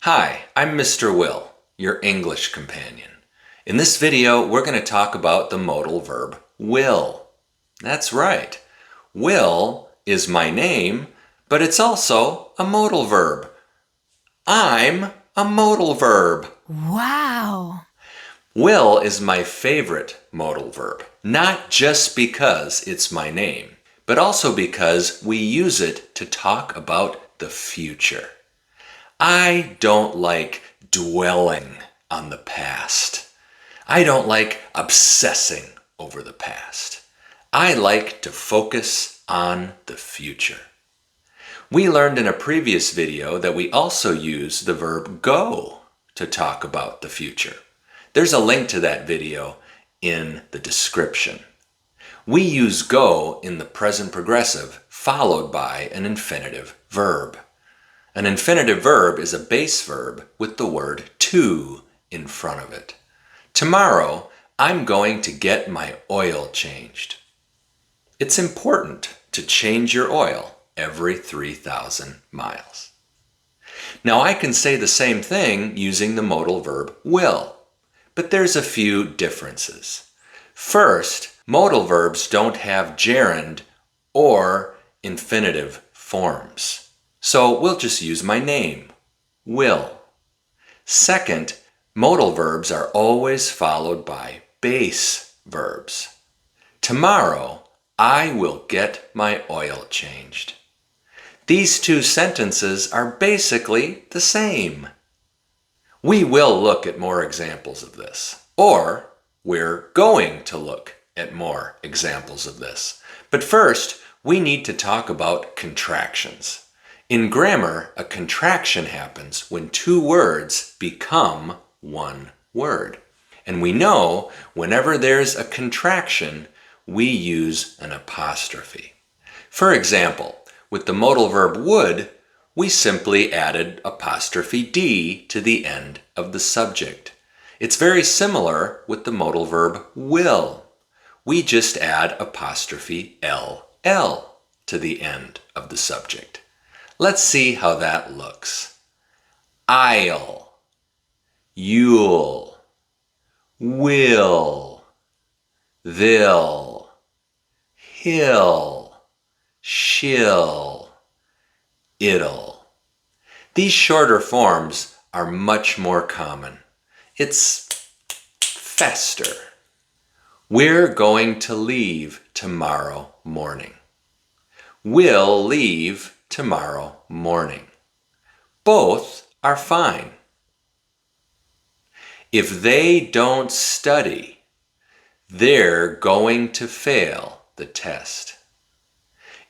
Hi, I'm Mr. Will, your English companion. In this video, we're going to talk about the modal verb will. That's right. Will is my name, but it's also a modal verb. I'm a modal verb. Wow! Will is my favorite modal verb, not just because it's my name, but also because we use it to talk about the future. I don't like dwelling on the past. I don't like obsessing over the past. I like to focus on the future. We learned in a previous video that we also use the verb go to talk about the future. There's a link to that video in the description. We use go in the present progressive followed by an infinitive verb. An infinitive verb is a base verb with the word to in front of it. Tomorrow, I'm going to get my oil changed. It's important to change your oil every 3,000 miles. Now I can say the same thing using the modal verb will, but there's a few differences. First, modal verbs don't have gerund or infinitive forms. So we'll just use my name, Will. Second, modal verbs are always followed by base verbs. Tomorrow, I will get my oil changed. These two sentences are basically the same. We will look at more examples of this, or we're going to look at more examples of this. But first, we need to talk about contractions. In grammar, a contraction happens when two words become one word. And we know whenever there's a contraction, we use an apostrophe. For example, with the modal verb would, we simply added apostrophe D to the end of the subject. It's very similar with the modal verb will. We just add apostrophe LL to the end of the subject. Let's see how that looks. I'll, you'll, will, they'll, he'll, she'll, it'll. These shorter forms are much more common. It's faster. We're going to leave tomorrow morning. We'll leave tomorrow morning. Both are fine. If they don't study, they're going to fail the test.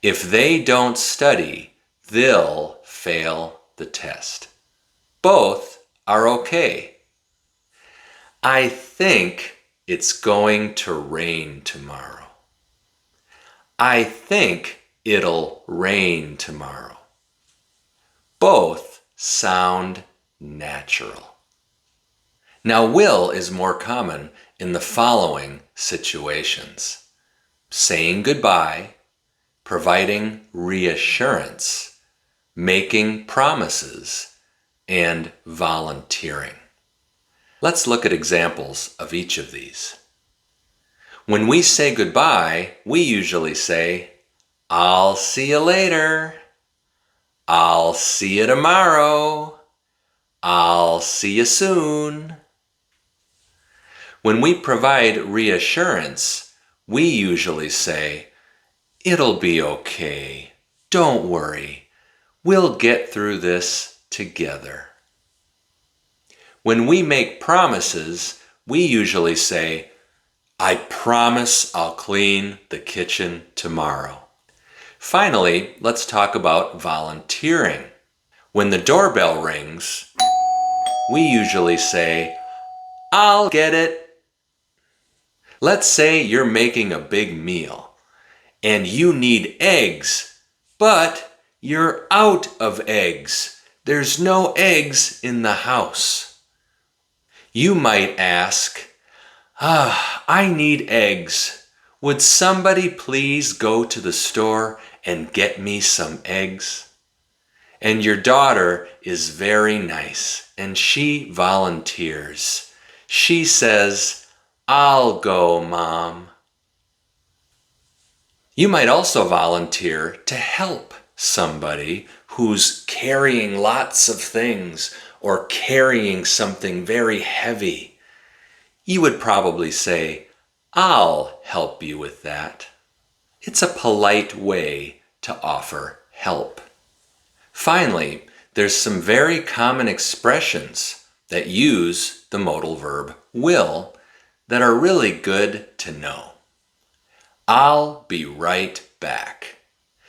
If they don't study, they'll fail the test. Both are okay. I think it's going to rain tomorrow. I think it'll rain tomorrow. Both sound natural. Now, will is more common in the following situations: saying goodbye, providing reassurance, making promises, and volunteering. Let's look at examples of each of these. When we say goodbye, we usually say, I'll see you later. I'll see you tomorrow. I'll see you soon. When we provide reassurance, we usually say, it'll be okay. Don't worry. We'll get through this together. When we make promises, we usually say, I promise I'll clean the kitchen tomorrow. Finally, let's talk about volunteering. When the doorbell rings, we usually say, I'll get it. Let's say you're making a big meal and you need eggs, but you're out of eggs. There's no eggs in the house. You might ask, I need eggs. Would somebody please go to the store and get me some eggs? And your daughter is very nice and she volunteers. She says, "I'll go, Mom." You might also volunteer to help somebody who's carrying lots of things or carrying something very heavy. You would probably say, "I'll help you with that." It's a polite way to offer help. Finally, there's some very common expressions that use the modal verb will that are really good to know. I'll be right back.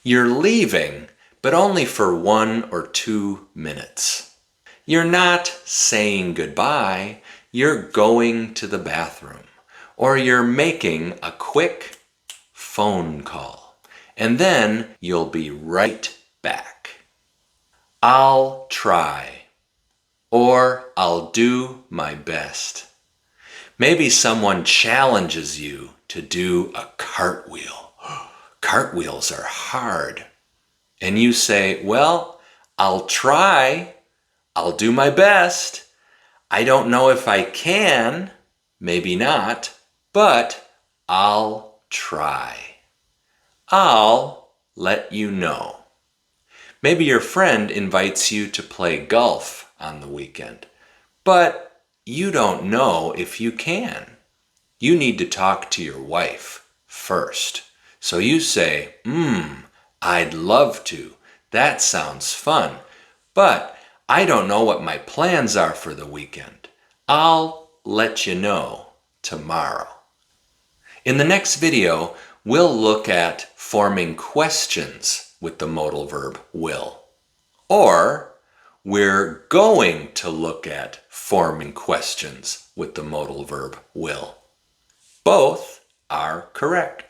You're leaving, but only for 1 or 2 minutes. You're not saying goodbye, you're going to the bathroom, or you're making a quick phone call, and then you'll be right back. I'll try, or I'll do my best. Maybe someone challenges you to do a cartwheel. Cartwheels are hard. And you say, "Well, I'll try. I'll do my best. I don't know if I can, maybe not, but I'll try. I'll let you know." Maybe your friend invites you to play golf on the weekend, but you don't know if you can. You need to talk to your wife first. So you say, "I'd love to. That sounds fun. But I don't know what my plans are for the weekend. I'll let you know tomorrow." In the next video, we'll look at forming questions with the modal verb will. Or we're going to look at forming questions with the modal verb will. Both are correct.